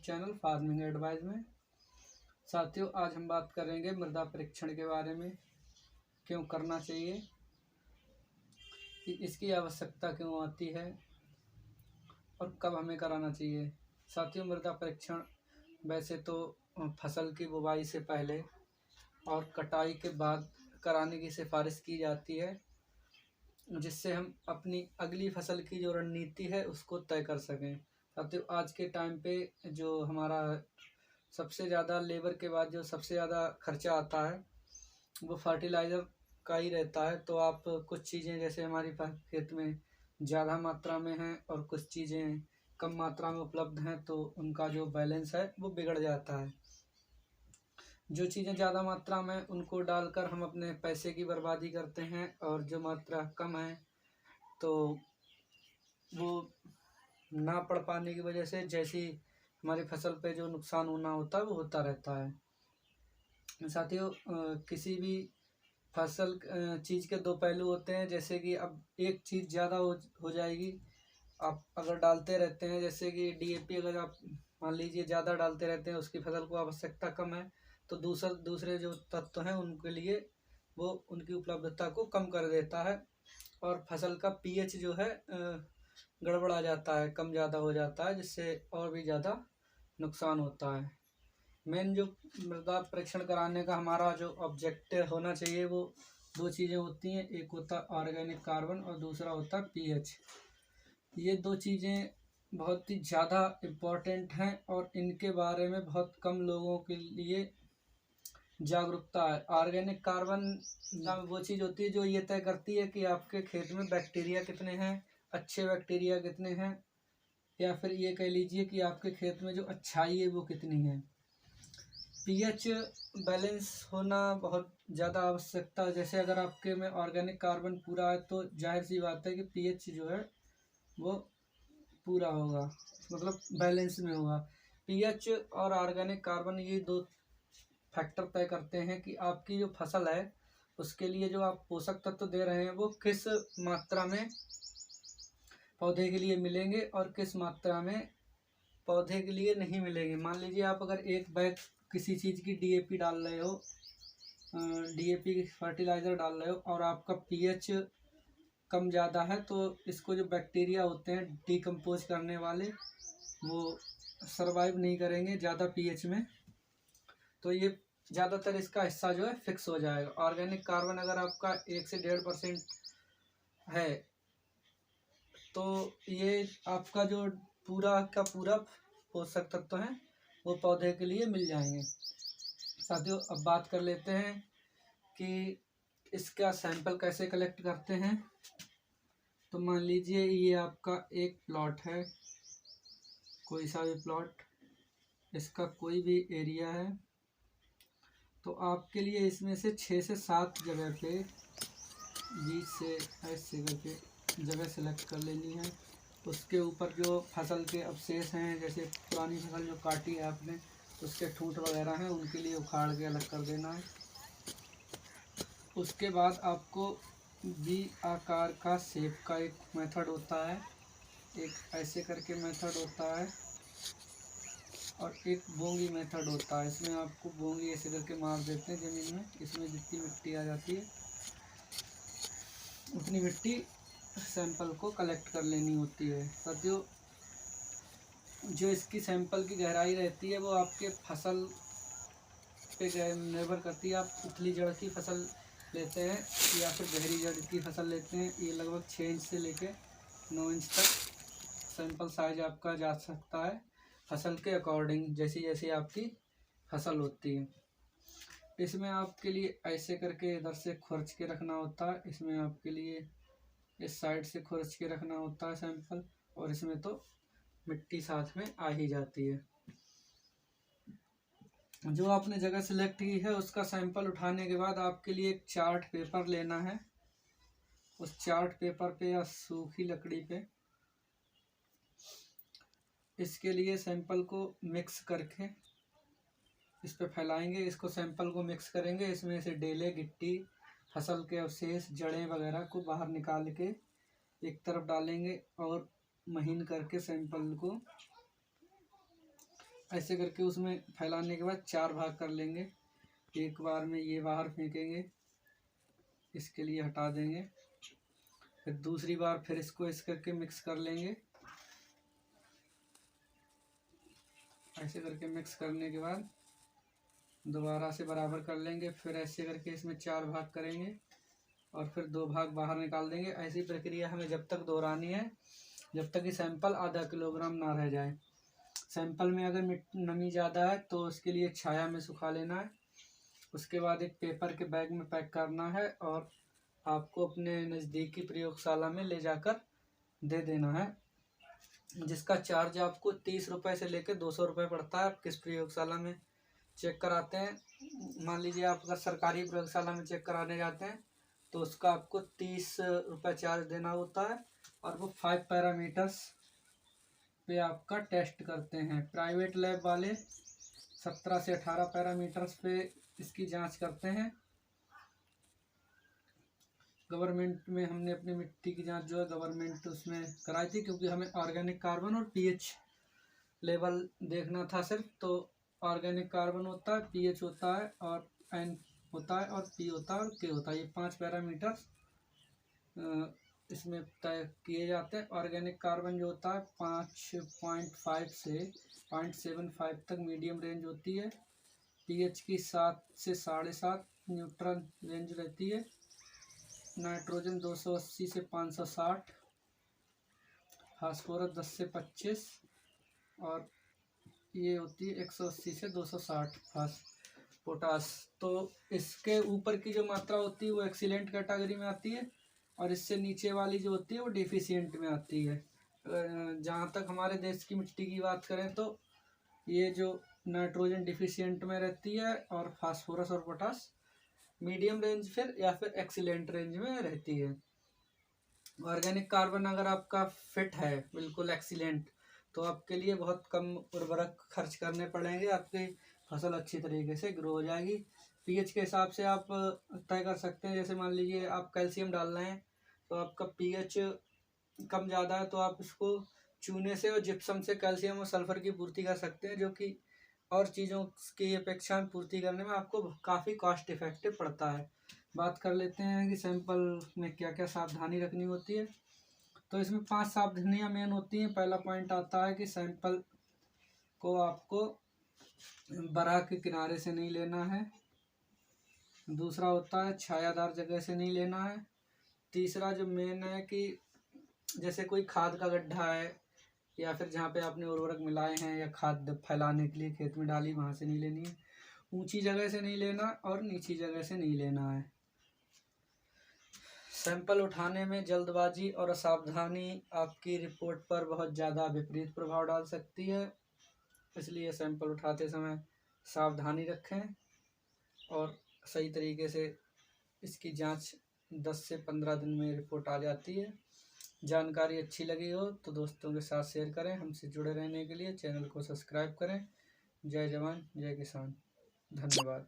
Channel farming advice में। साथियों, आज हम बात करेंगे मृदा परीक्षण के बारे में। क्यों करना चाहिए, कि इसकी आवश्यकता क्यों आती है और कब हमें कराना चाहिए। साथियों, मृदा परीक्षण वैसे तो फसल की बुवाई से पहले और कटाई के बाद कराने की सिफारिश की जाती है, जिससे हम अपनी अगली फसल की जो रणनीति है उसको तय कर सकें। साथियों, आज के टाइम पे जो हमारा सबसे ज़्यादा लेबर के बाद जो सबसे ज़्यादा खर्चा आता है वो फर्टिलाइज़र का ही रहता है। तो आप कुछ चीज़ें जैसे हमारी खेत में ज़्यादा मात्रा में हैं और कुछ चीज़ें कम मात्रा में उपलब्ध हैं, तो उनका जो बैलेंस है वो बिगड़ जाता है। जो चीज़ें ज़्यादा मात्रा में उनको डालकर हम अपने पैसे की बर्बादी करते हैं, और जो मात्रा कम है तो वो ना पड़ पाने की वजह से जैसी हमारी फसल पे जो नुकसान होना होता है वो होता रहता है। साथियों, किसी भी फसल चीज़ के दो पहलू होते हैं। जैसे कि अब एक चीज़ ज़्यादा हो जाएगी, आप अगर डालते रहते हैं, जैसे कि डीएपी अगर आप मान लीजिए ज़्यादा डालते रहते हैं, उसकी फसल को आवश्यकता कम है, तो दूसरे जो तत्व हैं उनके लिए वो उनकी उपलब्धता को कम कर देता है, और फसल का पीएच जो है गड़बड़ा जाता है, कम ज़्यादा हो जाता है, जिससे और भी ज़्यादा नुकसान होता है। मेन जो मृदा परीक्षण कराने का हमारा जो ऑब्जेक्टिव होना चाहिए वो दो चीज़ें होती हैं। एक होता है ऑर्गेनिक कार्बन और दूसरा होता है पीएच। ये दो चीज़ें बहुत ही ज़्यादा इम्पोर्टेंट हैं और इनके बारे में बहुत कम लोगों के लिए जागरूकता है। ऑर्गेनिक कार्बन वो चीज़ होती है जो ये तय करती है कि आपके खेत में बैक्टीरिया कितने हैं, अच्छे बैक्टीरिया कितने हैं, या फिर ये कह लीजिए कि आपके खेत में जो अच्छाई है वो कितनी है। पीएच बैलेंस होना बहुत ज़्यादा आवश्यकता है। जैसे अगर आपके में ऑर्गेनिक कार्बन पूरा है तो जाहिर सी बात है कि पीएच जो है वो पूरा होगा, मतलब बैलेंस में होगा। पीएच और ऑर्गेनिक कार्बन ये दो फैक्टर तय करते हैं कि आपकी जो फसल है उसके लिए जो आप पोषक तत्व दे रहे हैं वो किस मात्रा में पौधे के लिए मिलेंगे और किस मात्रा में पौधे के लिए नहीं मिलेंगे। मान लीजिए आप अगर एक बैग किसी चीज़ की डीएपी डाल रहे हो, डीएपी फर्टिलाइज़र डाल रहे हो, और आपका पीएच कम ज़्यादा है, तो इसको जो बैक्टीरिया होते हैं डिकम्पोज करने वाले वो सरवाइव नहीं करेंगे ज़्यादा पीएच में, तो ये ज़्यादातर इसका हिस्सा जो है फिक्स हो जाएगा। ऑर्गेनिक कार्बन अगर आपका 1 से 1.5% है तो ये आपका जो पूरा का पूरा पोषक तत्व है वो पौधे के लिए मिल जाएंगे। साथियों, अब बात कर लेते हैं कि इसका सैंपल कैसे कलेक्ट करते हैं। तो मान लीजिए ये आपका एक प्लॉट है, कोई सा भी प्लॉट, इसका कोई भी एरिया है, तो आपके लिए इसमें से 6 से 7 जगह पे बीच से ऐसे करके जगह सेलेक्ट कर लेनी है। उसके ऊपर जो फसल के अवशेष हैं, जैसे पुरानी फसल जो काटी है आपने, उसके ठूंठ वगैरह हैं, उनके लिए उखाड़ के अलग कर देना है। उसके बाद आपको वी आकार का शेप का एक मेथड होता है, एक ऐसे करके मेथड होता है, और एक बोंगी मेथड होता है। इसमें आपको बोंगी ऐसे करके मार देते हैं ज़मीन में, इसमें जितनी मिट्टी आ जाती है उतनी मिट्टी सैंपल को कलेक्ट कर लेनी होती है। साथियों, जो इसकी सैंपल की गहराई रहती है वो आपके फसल पे निर्भर करती है। आप उथली जड़ की फसल लेते हैं या फिर गहरी जड़ की फसल लेते हैं, ये लगभग 6 इंच से लेके 9 इंच तक सैंपल साइज आपका जा सकता है, फसल के अकॉर्डिंग जैसी जैसी आपकी फसल होती है। इसमें आपके लिए ऐसे करके इधर से खुरच के रखना होता है, इसमें आपके लिए इस साइड से खुरच के रखना होता है सैंपल, और इसमें तो मिट्टी साथ में आ ही जाती है। जो आपने जगह सिलेक्ट की है उसका सैंपल उठाने के बाद आपके लिए एक चार्ट पेपर लेना है। उस चार्ट पेपर पे या सूखी लकड़ी पे इसके लिए सैंपल को मिक्स करके इस पे फैलाएंगे। इसको सैंपल को मिक्स करेंगे, इसमें से डेले, गिट्टी, फसल के अवशेष, जड़ें वगैरह को बाहर निकाल के एक तरफ डालेंगे, और महीन करके सैंपल को ऐसे करके उसमें फैलाने के बाद 4 भाग कर लेंगे। एक बार में ये बाहर फेंकेंगे, इसके लिए हटा देंगे। फिर दूसरी बार फिर इसको इस करके मिक्स कर लेंगे। ऐसे करके मिक्स करने के बाद दोबारा से बराबर कर लेंगे। फिर ऐसे करके इसमें 4 भाग करेंगे और फिर 2 भाग बाहर निकाल देंगे। ऐसी प्रक्रिया हमें जब तक दोहरानी है जब तक कि सैंपल आधा किलोग्राम ना रह जाए। सैंपल में अगर नमी ज़्यादा है तो उसके लिए छाया में सुखा लेना है। उसके बाद एक पेपर के बैग में पैक करना है और आपको अपने नज़दीकी प्रयोगशाला में ले जाकर दे देना है, जिसका चार्ज आपको 30 रुपये से लेकर 200 रुपये पड़ता है। आप किस प्रयोगशाला में चेक कराते हैं, मान लीजिए आप अगर सरकारी प्रयोगशाला में चेक कराने जाते हैं तो उसका आपको 30 रुपये चार्ज देना होता है और वो 5 पैरामीटर्स पे आपका टेस्ट करते हैं। प्राइवेट लैब वाले 17 से 18 पैरामीटर्स पे इसकी जांच करते हैं। गवर्नमेंट में हमने अपनी मिट्टी की जांच जो है गवर्नमेंट उसमें कराई थी, क्योंकि हमें ऑर्गेनिक कार्बन और पीएच लेवल देखना था सिर्फ। तो ऑर्गेनिक कार्बन होता है, पीएच होता है और एन होता है और पी होता है और के होता है। ये 5 पैरामीटर्स इसमें तय किए जाते हैं। ऑर्गेनिक कार्बन जो होता है 5.5 से 0.75 तक मीडियम रेंज होती है। पीएच की 7 से 7.5 न्यूट्रल रेंज रहती है। नाइट्रोजन 280 से 560, फास्फोरस 10 से 25 और ये होती है 180 से 260 पोटास। तो इसके ऊपर की जो मात्रा होती है वो एक्सीलेंट कैटेगरी में आती है और इससे नीचे वाली जो होती है वो डिफिशिएंट में आती है। जहाँ तक हमारे देश की मिट्टी की बात करें तो ये जो नाइट्रोजन डिफिशिएंट में रहती है और फास्फोरस और पोटास मीडियम रेंज फिर या फिर एक्सीलेंट रेंज में रहती है। ऑर्गेनिक कार्बन अगर आपका फिट है बिल्कुल एक्सीलेंट तो आपके लिए बहुत कम उर्वरक खर्च करने पड़ेंगे, आपकी फसल अच्छी तरीके से ग्रो हो जाएगी। पीएच के हिसाब से आप तय कर सकते हैं। जैसे मान लीजिए आप कैल्शियम डाल रहे हैं तो आपका पीएच कम ज़्यादा है तो आप इसको चूने से और जिप्सम से कैल्शियम और सल्फर की पूर्ति कर सकते हैं, जो कि और चीज़ों की अपेक्षा में पूर्ति करने में आपको काफ़ी कॉस्ट इफेक्टिव पड़ता है। बात कर लेते हैं कि सैंपल में क्या क्या सावधानी रखनी होती है। तो इसमें 5 सावधानियाँ मेन होती हैं। पहला पॉइंट आता है कि सैंपल को आपको बराह के किनारे से नहीं लेना है। दूसरा होता है छायादार जगह से नहीं लेना है। तीसरा जो मेन है कि जैसे कोई खाद का गड्ढा है या फिर जहाँ पे आपने उर्वरक मिलाए हैं या खाद फैलाने के लिए खेत में डाली वहाँ से नहीं लेनी है। ऊंची जगह से नहीं लेना और नीची जगह से नहीं लेना है। सैंपल उठाने में जल्दबाजी और असावधानी आपकी रिपोर्ट पर बहुत ज़्यादा विपरीत प्रभाव डाल सकती है, इसलिए सैंपल उठाते समय सावधानी रखें और सही तरीके से इसकी जांच 10 से 15 दिन में रिपोर्ट आ जाती है। जानकारी अच्छी लगी हो तो दोस्तों के साथ शेयर करें। हमसे जुड़े रहने के लिए चैनल को सब्सक्राइब करें। जय जवान जय किसान, धन्यवाद।